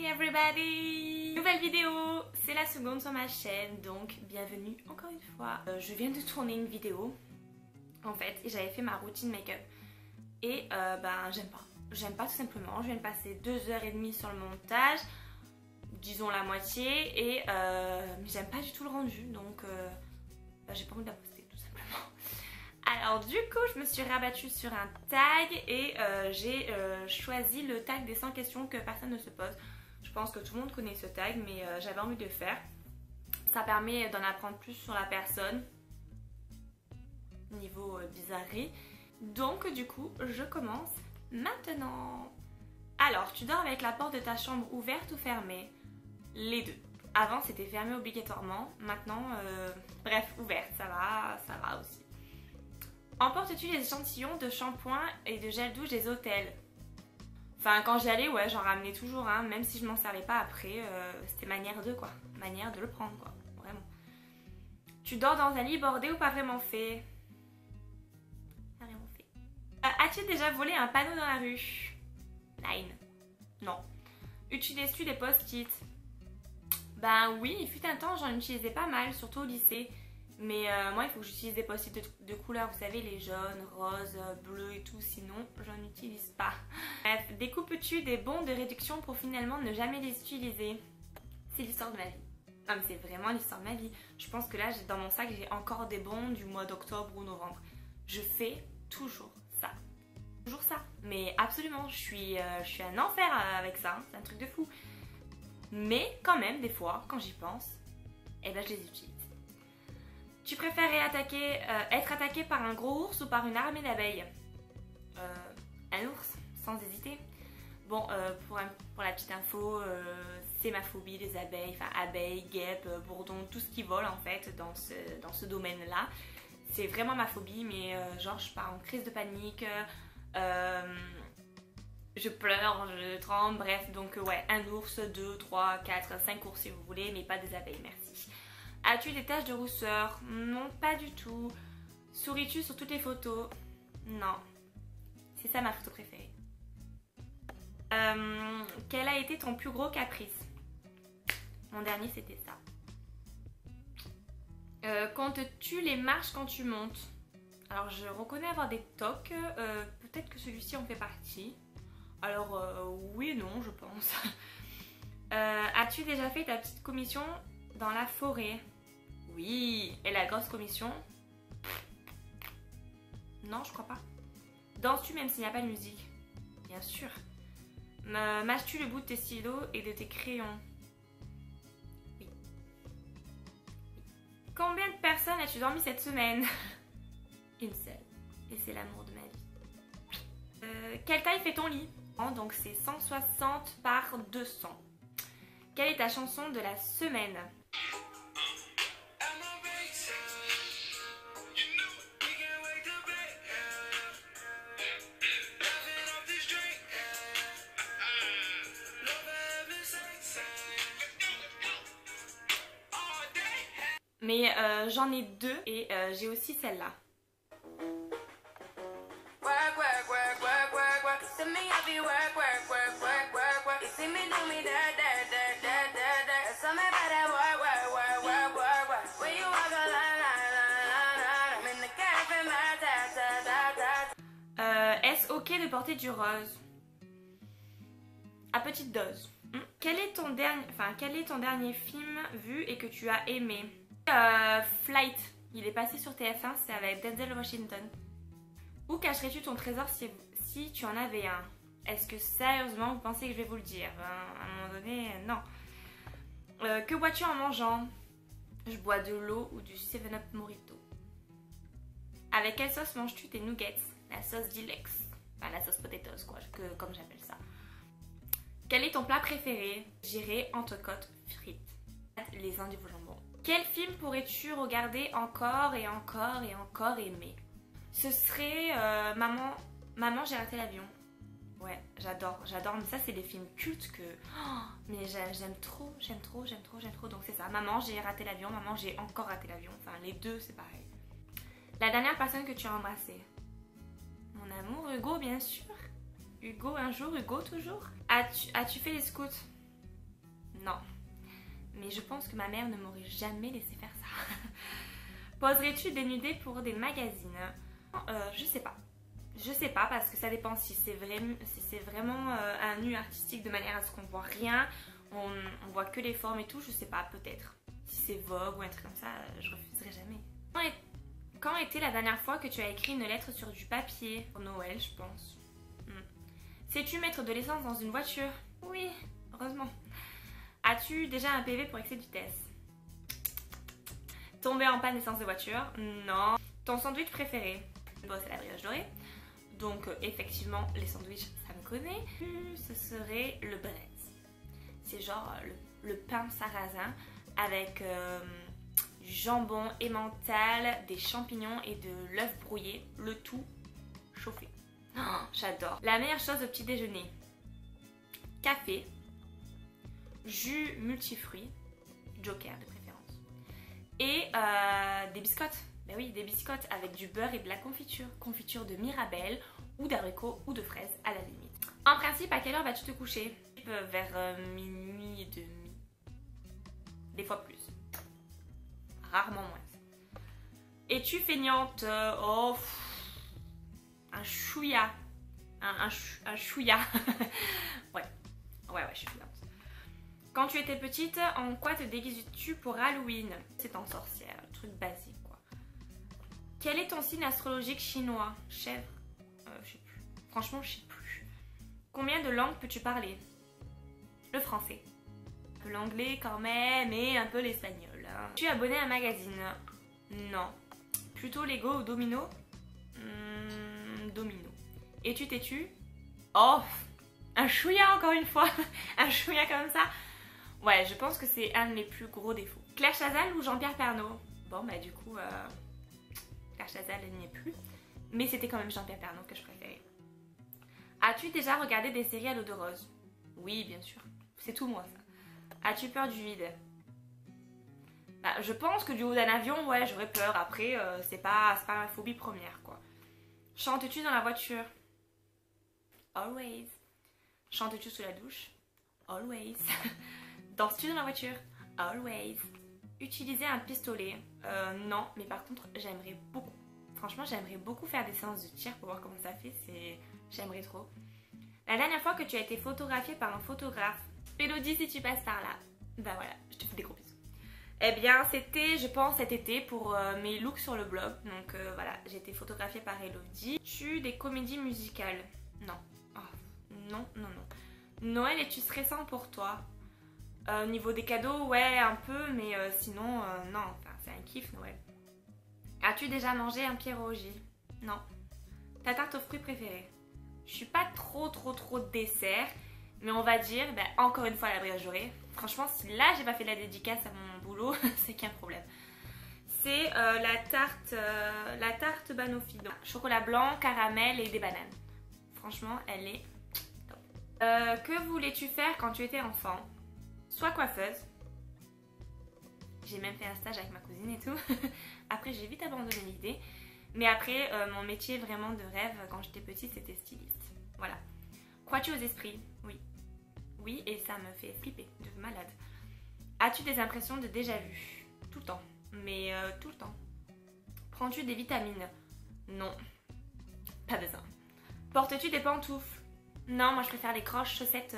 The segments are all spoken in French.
everybody! Nouvelle vidéo, c'est la seconde sur ma chaîne, donc bienvenue encore une fois. Je viens de tourner une vidéo, en fait, et j'avais fait ma routine make-up. Et ben j'aime pas. J'aime pas tout simplement, je viens de passer 2h30 sur le montage, disons la moitié, et mais j'aime pas du tout le rendu, donc j'ai pas envie de la poster tout simplement. Alors du coup je me suis rabattue sur un tag et j'ai choisi le tag des 100 questions que personne ne se pose. Je pense que tout le monde connaît ce tag, mais j'avais envie de le faire. Ça permet d'en apprendre plus sur la personne, niveau bizarrerie. Donc du coup je commence maintenant. Alors tu dors avec la porte de ta chambre ouverte ou fermée? Les deux. Avant c'était fermé obligatoirement, maintenant bref, ouverte, ça va aussi. Emportes-tu les échantillons de shampoing et de gel douche des hôtels? Enfin quand j'y allais, ouais, j'en ramenais toujours, hein, même si je m'en servais pas après, c'était manière de quoi, manière de le prendre quoi, vraiment. Tu dors dans un lit bordé ou pas vraiment fait? Pas vraiment fait. As-tu déjà volé un panneau dans la rue? Nine. Non. Utilises-tu des post-it? Ben oui, il fut un temps, j'en utilisais pas mal, surtout au lycée. Mais moi il faut que j'utilise des post-it de couleurs, vous savez, les jaunes, roses, bleus et tout, sinon j'en utilise pas. Bref, découpes-tu des bons de réduction pour finalement ne jamais les utiliser? C'est l'histoire de ma vie. Non mais c'est vraiment l'histoire de ma vie. Je pense que là dans mon sac j'ai encore des bons du mois d'octobre ou novembre. Je fais toujours ça. Toujours ça. Mais absolument, je suis un enfer avec ça, c'est un truc de fou. Mais quand même, des fois, quand j'y pense, eh ben je les utilise. Tu préférais être attaqué par un gros ours ou par une armée d'abeilles? Un ours, sans hésiter. Bon, pour la petite info, c'est ma phobie, les abeilles, enfin abeilles, guêpes, bourdons, tout ce qui vole en fait dans ce domaine-là. C'est vraiment ma phobie, mais genre je pars en crise de panique, je pleure, je tremble, bref, donc ouais, un ours, 2, 3, 4, 5 ours si vous voulez, mais pas des abeilles, merci. As-tu des taches de rousseur? Non, pas du tout. Souris-tu sur toutes les photos? Non. C'est ça ma photo préférée. Quel a été ton plus gros caprice? Mon dernier c'était ça. Comptes-tu les marches quand tu montes? Alors je reconnais avoir des tocs, peut-être que celui-ci en fait partie. Alors oui et non je pense. As-tu déjà fait ta petite commission dans la forêt? Oui. Et la grosse commission? Non, je crois pas. Danses-tu même s'il n'y a pas de musique? Bien sûr. Mâches-tu le bout de tes stylos et de tes crayons? Oui. Combien de personnes as-tu dormi cette semaine? Une seule. Et c'est l'amour de ma vie. Quelle taille fait ton lit? Donc c'est 160 par 200. Quelle est ta chanson de la semaine? Mais j'en ai deux et j'ai aussi celle-là. Est-ce ok de porter du rose? À petite dose. Quel est ton dernier film vu et que tu as aimé? Flight, il est passé sur TF1, c'est avec Denzel Washington. Où cacherais-tu ton trésor si tu en avais un? Est-ce que sérieusement vous pensez que je vais vous le dire? À un moment donné, non. Que bois-tu en mangeant? Je bois de l'eau ou du 7-Up Mojito. Avec quelle sauce manges-tu tes nuggets? La sauce Dilex. Enfin la sauce potatoes quoi, comme j'appelle ça. Quel est ton plat préféré? J'irai entrecôte frites. Les endives au jambon. Quel film pourrais-tu regarder encore et encore et encore aimer? Ce serait Maman j'ai raté l'avion. Ouais, j'adore, mais ça c'est des films cultes que... Oh, mais j'aime trop, donc c'est ça. Maman j'ai raté l'avion, Maman j'ai encore raté l'avion, enfin les deux c'est pareil. La dernière personne que tu as embrassée? Mon amour Hugo bien sûr. Hugo un jour, Hugo toujours. As-tu fait les scouts? Non. Mais je pense que ma mère ne m'aurait jamais laissé faire ça. Poserais-tu des nudés pour des magazines? Je sais pas. Je sais pas parce que ça dépend si c'est vraiment un nu artistique de manière à ce qu'on voit rien, on voit que les formes et tout, je sais pas, peut-être. Si c'est Vogue ou un truc comme ça, je refuserai jamais. Quand était la dernière fois que tu as écrit une lettre sur du papier? Pour Noël, je pense. Sais-tu mettre de l'essence dans une voiture? Oui, heureusement. As-tu déjà un PV pour excès de vitesse? Tomber en panne d'essence de voiture? Non. Ton sandwich préféré? Bon, c'est la brioche dorée. Donc effectivement, les sandwichs, ça me connaît. Ce serait le braise. C'est genre le pain sarrasin avec du jambon emmental, des champignons et de l'œuf brouillé. Le tout chauffé. Oh, j'adore. La meilleure chose au petit déjeuner? Café, jus multifruits, Joker de préférence, et des biscottes. Ben oui, des biscottes avec du beurre et de la confiture. Confiture de mirabelle ou d'abricot ou de fraises à la limite. En principe, à quelle heure vas-tu te coucher? Vers minuit et demi. Des fois plus. Rarement moins. Es-tu feignante? Oh, un chouïa. Un chouïa. Ouais, je suis feignante. Quand tu étais petite, en quoi te déguises-tu pour Halloween? C'est en sorcière, truc basique quoi. Quel est ton signe astrologique chinois? Chèvre? Je sais plus. Franchement, je sais plus. Combien de langues peux-tu parler? Le français. Un peu l'anglais quand même et un peu l'espagnol. Hein. Tu es abonné à un magazine? Non. Plutôt Lego ou Domino? Domino. Es-tu têtu? Oh, un chouïa encore une fois. Un chouïa comme ça. Ouais, je pense que c'est un de mes plus gros défauts. Claire Chazal ou Jean-Pierre Pernaut? Bon, bah du coup, Claire Chazal, elle n'y est plus. Mais c'était quand même Jean-Pierre Pernaut que je préférais. As-tu déjà regardé des séries à l'eau de rose? Oui, bien sûr. C'est tout moi, ça. As-tu peur du vide? Bah, je pense que du haut d'un avion, ouais, j'aurais peur. Après, c'est pas ma phobie première, quoi. Chantes-tu dans la voiture? Always. Chantes-tu sous la douche? Always. Danses-tu dans la voiture? Always. Utiliser un pistolet? Non, mais par contre, j'aimerais beaucoup. Franchement, j'aimerais beaucoup faire des séances de tir pour voir comment ça fait. J'aimerais trop. La dernière fois que tu as été photographiée par un photographe? Elodie, si tu passes par là. Bah voilà, je te fais des gros bisous. Eh bien, c'était, je pense, cet été pour mes looks sur le blog. Donc voilà, j'ai été photographiée par Elodie. Tu des comédies musicales? Non. Oh, non. Noël, es-tu stressant pour toi? Au niveau des cadeaux, ouais, un peu, mais sinon, non, enfin, c'est un kiff Noël. As-tu déjà mangé un Pierre Roger? Non. Ta tarte aux fruits préférée? Je suis pas trop dessert, mais on va dire, ben, encore une fois, la brioche dorée. Franchement, si là, j'ai pas fait la dédicace à mon boulot, c'est qu'un problème. C'est la tarte Banoffee. Donc, chocolat blanc, caramel et des bananes. Franchement, elle est top. Que voulais-tu faire quand tu étais enfant? Soit coiffeuse. J'ai même fait un stage avec ma cousine et tout. Après, j'ai vite abandonné l'idée. Mais après, mon métier vraiment de rêve quand j'étais petite, c'était styliste. Voilà. Crois-tu aux esprits? Oui. Oui, et ça me fait flipper de malade. As-tu des impressions de déjà-vu? Tout le temps. Mais tout le temps. Prends-tu des vitamines? Non. Pas besoin. Portes-tu des pantoufles? Non, moi je préfère les croches chaussettes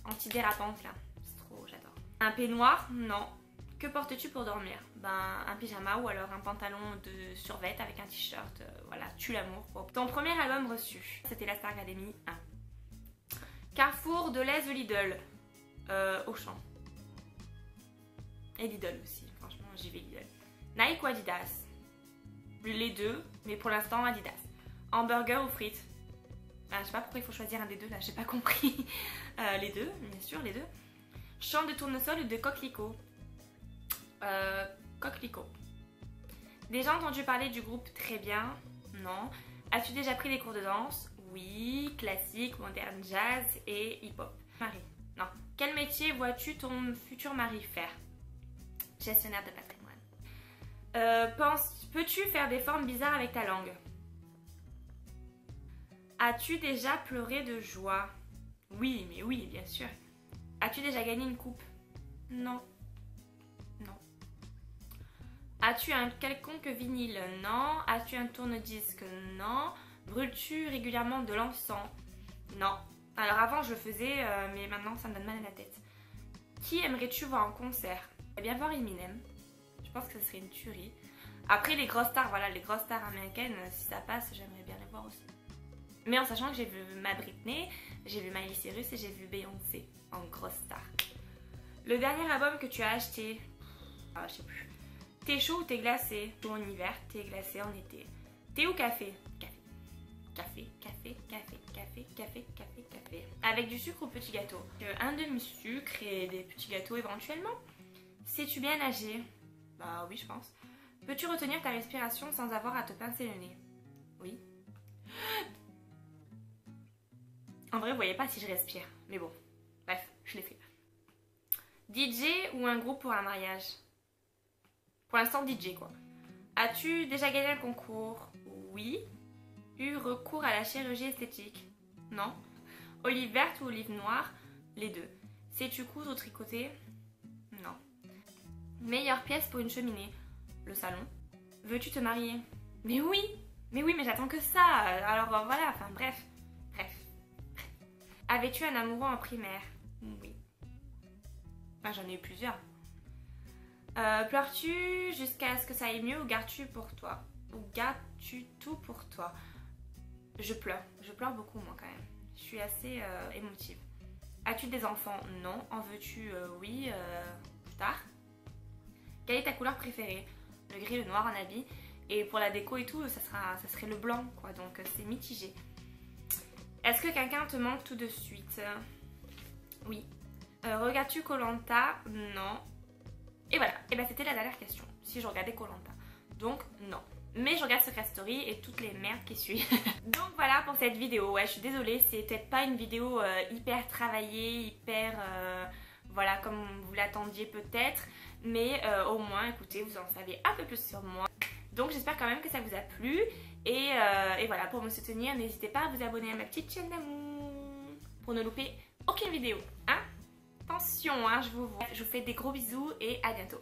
antidérapantes là. C'est trop, j'adore. Un peignoir? Non. Que portes-tu pour dormir? Ben, un pyjama ou alors un pantalon de survêt avec un t-shirt. Voilà, tue l'amour. Ton premier album reçu? C'était la Star Academy 1. Carrefour, Deleuze ou Lidl? Auchan. Et Lidl aussi, franchement, j'y vais Lidl. Nike ou Adidas? Les deux, mais pour l'instant Adidas. Hamburger ou frites? Je sais pas pourquoi il faut choisir un des deux là, j'ai pas compris. Les deux, bien sûr, les deux. Champ de tournesol ou de coquelicot? Coquelicot. Déjà entendu parler du groupe Très Bien? Non. As-tu déjà pris des cours de danse? Oui. Classique, moderne, jazz et hip-hop. Marie? Non. Quel métier vois-tu ton futur mari faire? Gestionnaire de patrimoine. Peux-tu faire des formes bizarres avec ta langue? As-tu déjà pleuré de joie? Oui, mais oui, bien sûr. As-tu déjà gagné une coupe? Non. Non. As-tu un quelconque vinyle? Non. As-tu un tourne-disque? Non. Brûles-tu régulièrement de l'encens? Non. Alors avant je le faisais, mais maintenant ça me donne mal à la tête. Qui aimerais-tu voir en concert? Eh bien voir Eminem. Je pense que ce serait une tuerie. Après les grosses stars, voilà, les grosses stars américaines, si ça passe, j'aimerais bien les voir aussi. Mais en sachant que j'ai vu ma Britney, j'ai vu Miley Cyrus et j'ai vu Beyoncé en grosse star. Le dernier album que tu as acheté? Ah, je sais plus. Thé chaud ou thé glacé? Thé en hiver, thé glacé en été. Thé ou café? Café. Café, café, café, café, café, café, café. Avec du sucre ou petit gâteau? Un demi-sucre et des petits gâteaux éventuellement. Sais-tu bien nager? Bah oui, je pense. Peux-tu retenir ta respiration sans avoir à te pincer le nez? Oui. En vrai, vous voyez pas si je respire. Mais bon, bref, je l'ai fait. DJ ou un groupe pour un mariage? Pour l'instant, DJ quoi. As-tu déjà gagné un concours? Oui. Eu recours à la chirurgie esthétique? Non. Olive verte ou olive noire? Les deux. Sais-tu coudre ou tricoter? Non. Meilleure pièce pour une cheminée? Le salon. Veux-tu te marier? Mais oui, mais j'attends que ça. Alors voilà, enfin bref. Avais-tu un amoureux en primaire? Oui. Ah, j'en ai eu plusieurs. Pleures-tu jusqu'à ce que ça aille mieux ou gardes-tu pour toi? Ou gardes-tu tout pour toi? Je pleure beaucoup moi quand même. Je suis assez émotive. As-tu des enfants? Non. En veux-tu? Oui, plus tard. Quelle est ta couleur préférée? Le gris, le noir en habit. Et pour la déco et tout, ça serait le blanc quoi, donc c'est mitigé. Est-ce que quelqu'un te manque tout de suite? Oui. Regardes-tu Koh Lanta? Non. Et voilà, et ben c'était la dernière question, si je regardais Koh Lanta. Donc non. Mais je regarde Secret Story et toutes les merdes qui suivent. Donc voilà pour cette vidéo. Ouais, je suis désolée, c'est peut-être pas une vidéo hyper travaillée, hyper... voilà, comme vous l'attendiez peut-être. Mais au moins, écoutez, vous en savez un peu plus sur moi. Donc j'espère quand même que ça vous a plu. Et voilà, pour me soutenir, n'hésitez pas à vous abonner à ma petite chaîne d'amour pour ne louper aucune vidéo. Hein? Attention, hein, je vous fais des gros bisous et à bientôt.